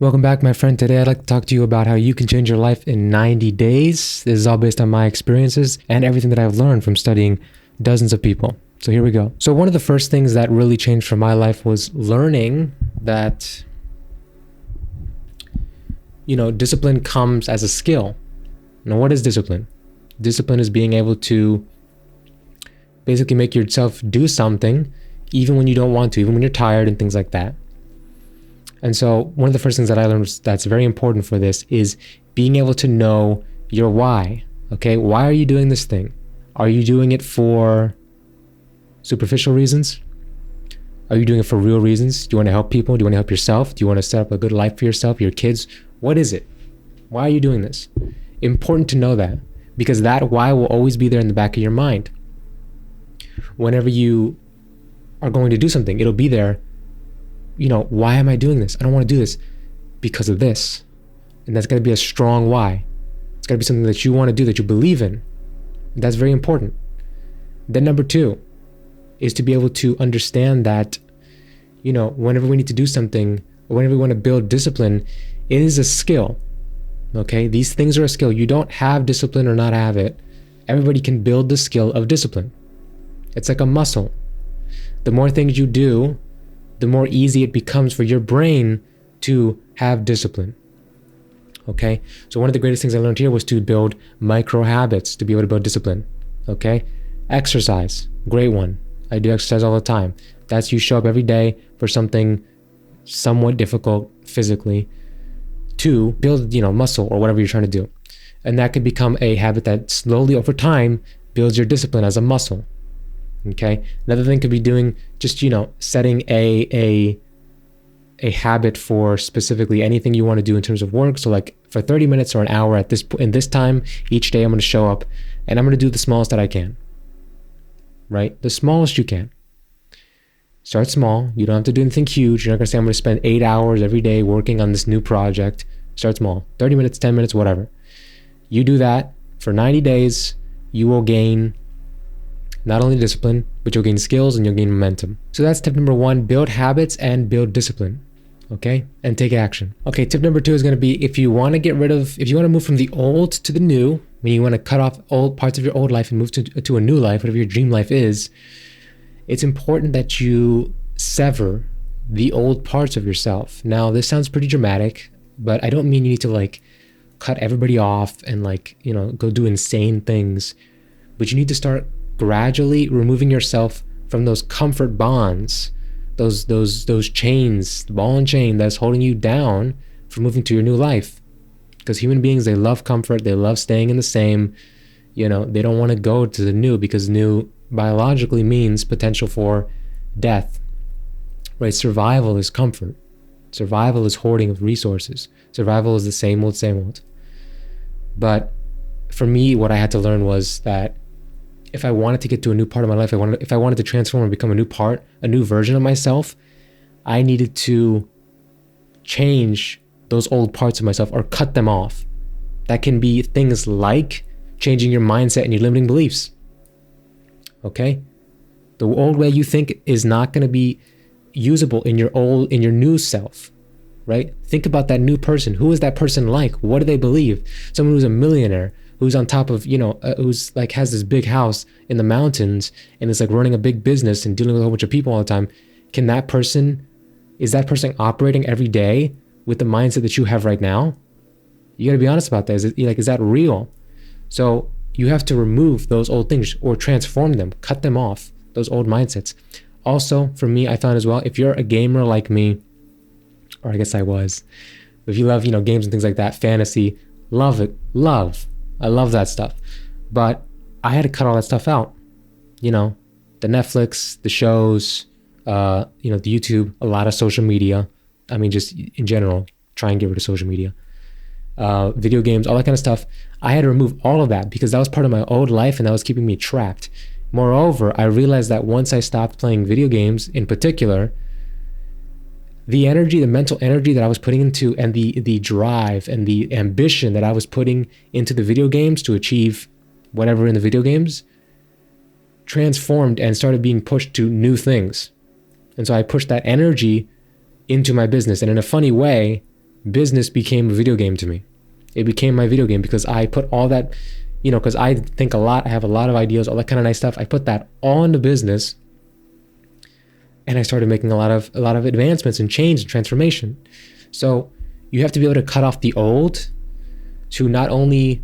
Welcome back, my friend. Today, I'd like to talk to you about how you can change your life in 90 days. This is all based on my experiences and everything that I've learned from studying dozens of people. So here we go. So one of the first things that really changed for my life was learning that, discipline comes as a skill. Now, what is discipline? Discipline is being able to basically make yourself do something even when you don't want to, even when you're tired and things like that. And so one of the first things that I learned that's very important for this is being able to know your why. Okay, why are you doing this thing? Are you doing it for superficial reasons? Are you doing it for real reasons? Do you want to help people? Do you want to help yourself? Do you want to set up a good life for yourself, your kids? What is it? Why are you doing this? Important to know that, because that why will always be there in the back of your mind. Whenever you are going to do something, it'll be there. Why am I doing this? I don't want to do this because of this. And that's got to be a strong why. It's got to be something that you want to do, that you believe in. And that's very important. Then number two is to be able to understand that, whenever we need to do something, or whenever we want to build discipline, it is a skill. Okay? These things are a skill. You don't have discipline or not have it. Everybody can build the skill of discipline. It's like a muscle. The more things you do, the more easy it becomes for your brain to have discipline. Okay? So one of the greatest things I learned here was to build micro habits to be able to build discipline. Okay? Exercise, great one. I do exercise all the time. That's you show up every day for something somewhat difficult physically to build, muscle or whatever you're trying to do. And that could become a habit that slowly over time builds your discipline as a muscle. Okay. Another thing could be doing just, setting a habit for specifically anything you want to do in terms of work. So like for 30 minutes or an hour in this time each day, I'm going to show up and I'm going to do the smallest that I can. Right? The smallest you can. Start small. You don't have to do anything huge. You're not going to say I'm going to spend 8 hours every day working on this new project. Start small. 30 minutes, 10 minutes, whatever. You do that for 90 days, you will gain not only discipline, but you'll gain skills and you'll gain momentum. So that's tip number one, build habits and build discipline. Okay? And take action. Okay, tip number two is going to be if you want to move from the old to the new, meaning you want to cut off old parts of your old life and move to a new life, whatever your dream life is, it's important that you sever the old parts of yourself. Now, this sounds pretty dramatic, but I don't mean you need to cut everybody off and go do insane things, but you need to start gradually removing yourself from those comfort bonds, those chains, the ball and chain that's holding you down from moving to your new life. Because human beings, they love comfort, they love staying in the same, they don't want to go to the new, because new biologically means potential for death. Right? Survival is comfort. Survival is hoarding of resources. Survival is the same old. But for me, what I had to learn was that if I wanted to get to a new part of my life, if I wanted to transform and become a new version of myself, I needed to change those old parts of myself or cut them off. That can be things like changing your mindset and your limiting beliefs. Okay? The old way you think is not going to be usable in your new self, right? Think about that new person. Who is that person like? What do they believe? Someone who's a millionaire, who's on top of, who's has this big house in the mountains and is running a big business and dealing with a whole bunch of people all the time. Is that person operating every day with the mindset that you have right now? You got to be honest about that. Is that real? So you have to remove those old things or transform them, cut them off, those old mindsets. Also, for me, I found as well, if you're a gamer like me, or I guess I was, if you love, games and things like that, fantasy, love it, I love that stuff. But I had to cut all that stuff out. The Netflix, the shows, the YouTube, a lot of social media. I mean, just in general, try and get rid of social media. Video games, all that kind of stuff. I had to remove all of that because that was part of my old life and that was keeping me trapped. Moreover, I realized that once I stopped playing video games in particular, the mental energy that I was putting into and the drive and the ambition that I was putting into the video games to achieve whatever in the video games transformed and started being pushed to new things. And so I pushed that energy into my business. And in a funny way, business became a video game to me. It became my video game because I put all that, because I think a lot, I have a lot of ideas, all that kind of nice stuff. I put that all into business, and I started making a lot of advancements and change and transformation. So you have to be able to cut off the old to not only,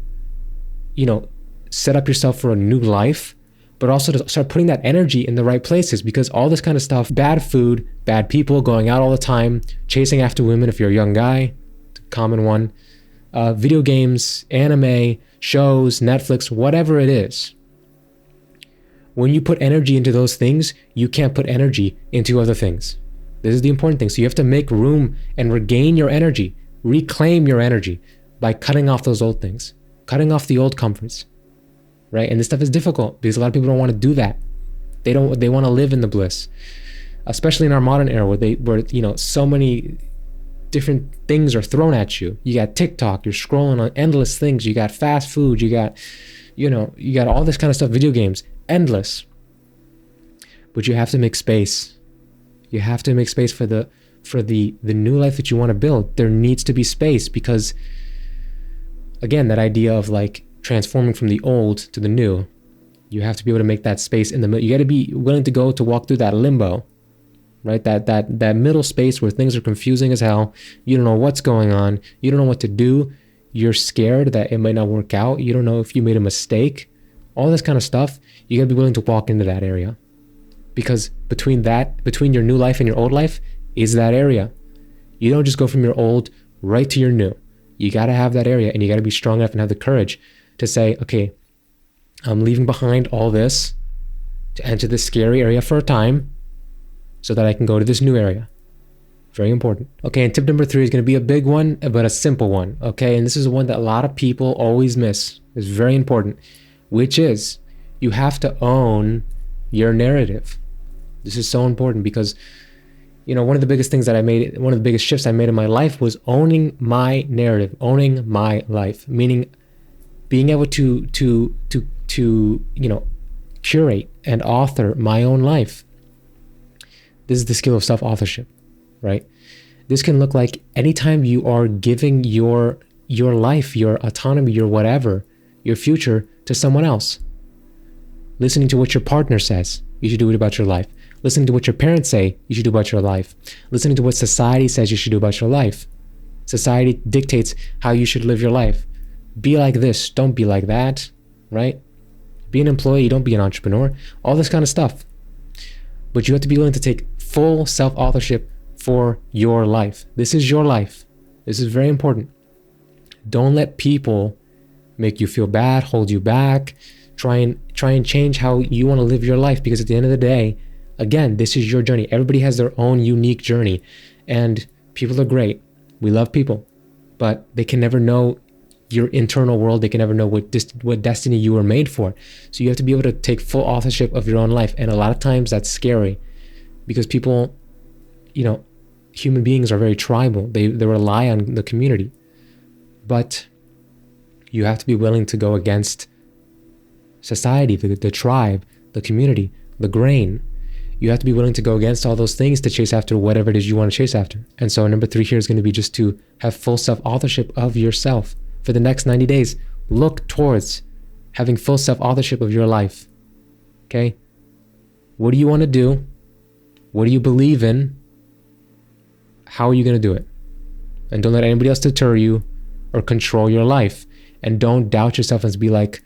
set up yourself for a new life, but also to start putting that energy in the right places, because all this kind of stuff, bad food, bad people, going out all the time, chasing after women if you're a young guy, common one, video games, anime, shows, Netflix, whatever it is. When you put energy into those things, you can't put energy into other things. This is the important thing. So you have to make room and regain your energy, reclaim your energy by cutting off those old things, cutting off the old comforts, right? And this stuff is difficult because a lot of people don't want to do that. They want to live in the bliss, especially in our modern era where so many different things are thrown at you. You got TikTok, you're scrolling on endless things. You got fast food, you got all this kind of stuff, video games, endless. But you have to make space. You have to make space for the new life that you want to build. There needs to be space because, again, that idea of like transforming from the old to the new, you have to be able to make that space in the middle. You got to be willing to walk through that limbo, right? That middle space where things are confusing as hell. You don't know what's going on. You don't know what to do. You're scared that it might not work out. You don't know if you made a mistake. All this kind of stuff. You got to be willing to walk into that area, because between your new life and your old life is that area. You don't just go from your old right to your new. You got to have that area, and you got to be strong enough and have the courage to say, okay, I'm leaving behind all this to enter this scary area for a time so that I can go to this new area. Very important. Okay, and tip number 3 is going to be a big one, but a simple one. Okay, and this is one that a lot of people always miss. It's very important, which is you have to own your narrative. This is so important because, one of the biggest things that one of the biggest shifts I made in my life was owning my narrative, owning my life, meaning being able to curate and author my own life. This is the skill of self-authorship, right? This can look like anytime you are giving your life, your autonomy, your whatever, your future to someone else. Listening to what your partner says, you should do it about your life. Listening to what your parents say, you should do about your life. Listening to what society says you should do about your life. Society dictates how you should live your life. Be like this, don't be like that, right? Be an employee, don't be an entrepreneur. All this kind of stuff. But you have to be willing to take full self-authorship for your life. This is your life. This is very important. Don't let people make you feel bad, hold you back, try and change how you want to live your life, because at the end of the day, again, this is your journey. Everybody has their own unique journey, and people are great. We love people, but they can never know your internal world. They can never know what destiny you were made for. So you have to be able to take full authorship of your own life. And a lot of times that's scary because people, human beings are very tribal. They rely on the community, but you have to be willing to go against society, the tribe, the community, the grain. You have to be willing to go against all those things to chase after whatever it is you want to chase after. And so number 3 here is going to be just to have full self-authorship of yourself. For the next 90 days, look towards having full self-authorship of your life. Okay? What do you want to do? What do you believe in? How are you going to do it? And don't let anybody else deter you or control your life. And don't doubt yourself and be like,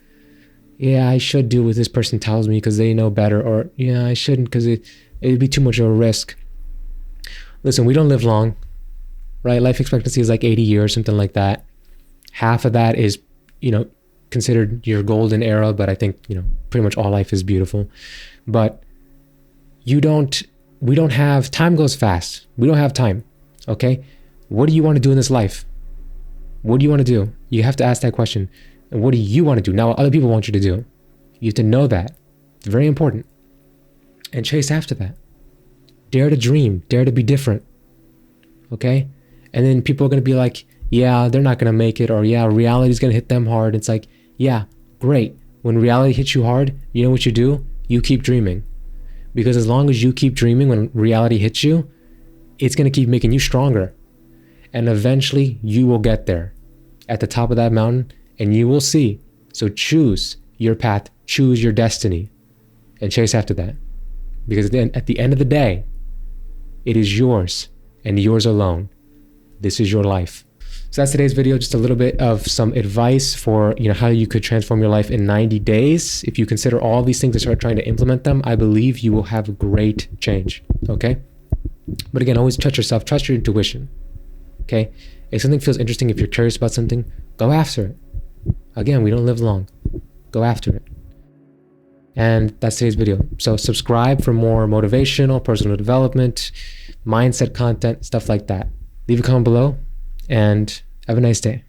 yeah, I should do what this person tells me because they know better. Or, yeah, I shouldn't because it'd be too much of a risk. Listen, we don't live long, right? Life expectancy is like 80 years, something like that. Half of that is, considered your golden era, but I think, pretty much all life is beautiful. But we don't have, time goes fast. We don't have time, okay? What do you want to do in this life? What do you want to do? You have to ask that question. And what do you want to do? Now, what other people want you to do. You have to know that. It's very important. And chase after that. Dare to dream. Dare to be different. Okay? And then people are going to be like, yeah, they're not going to make it, or yeah, reality's going to hit them hard. It's like, yeah, great. When reality hits you hard, you know what you do? You keep dreaming. Because as long as you keep dreaming when reality hits you, it's going to keep making you stronger. and eventually you will get there at the top of that mountain, and you will see. So choose your path, choose your destiny, and chase after that. Because then at the end of the day, it is yours and yours alone. This is your life. So that's today's video, just a little bit of some advice for how you could transform your life in 90 days. If you consider all these things and start trying to implement them, I believe you will have great change, okay? But again, always trust yourself, trust your intuition, okay? If something feels interesting, if you're curious about something, go after it. Again, we don't live long. Go after it. And that's today's video. So subscribe for more motivational, personal development, mindset content, stuff like that. Leave a comment below, and have a nice day.